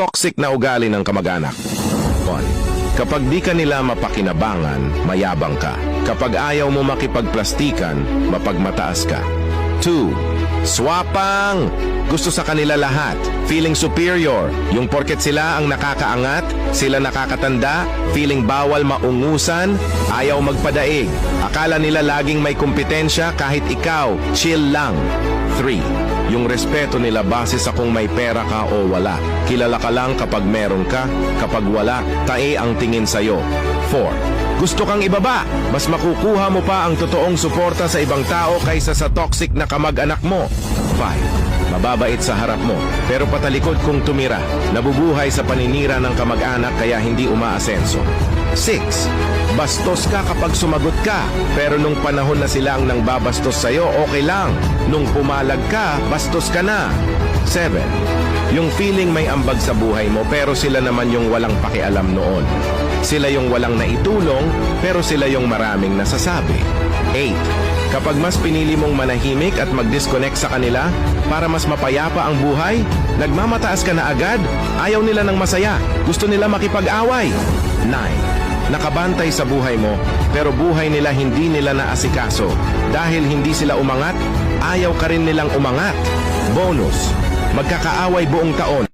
Toxic na ugali ng kamag-anak. 1. Kapag di ka nila mapakinabangan, mayabang ka. Kapag ayaw mo makipagplastikan, mapagmataas ka. 2. Swapang! Gusto sa kanila lahat. Feeling superior. Yung porket sila ang nakakaangat, sila nakakatanda, feeling bawal maungusan, ayaw magpadaig. Akala nila laging may kompetensya kahit ikaw, chill lang. 3. Yung respeto nila base sa kung may pera ka o wala. Kilala ka lang kapag meron ka, kapag wala, tae ang tingin sa'yo. 4. Gusto kang ibaba, mas makukuha mo pa ang totoong suporta sa ibang tao kaysa sa toxic na kamag-anak mo. 5. Mababait sa harap mo, pero patalikod kung tumira. Nabubuhay sa paninira ng kamag-anak kaya hindi umaasenso. 6. Bastos ka kapag sumagot ka, pero nung panahon na sila ang nang babastos sa'yo, okay lang. Nung pumalag ka, bastos ka na. 7. Yung feeling may ambag sa buhay mo, pero sila naman yung walang pakialam noon. Sila yung walang naitulong, pero sila yung maraming nasasabi. 8. Kapag mas pinili mong manahimik at mag-disconnect sa kanila para mas mapayapa ang buhay, nagmamataas ka na agad, ayaw nila ng masaya, gusto nila makipag-away. 9. Nakabantay sa buhay mo, pero buhay nila hindi nila naasikaso. Dahil hindi sila umangat, ayaw ka rin nilang umangat. Bonus, magkakaaway buong taon.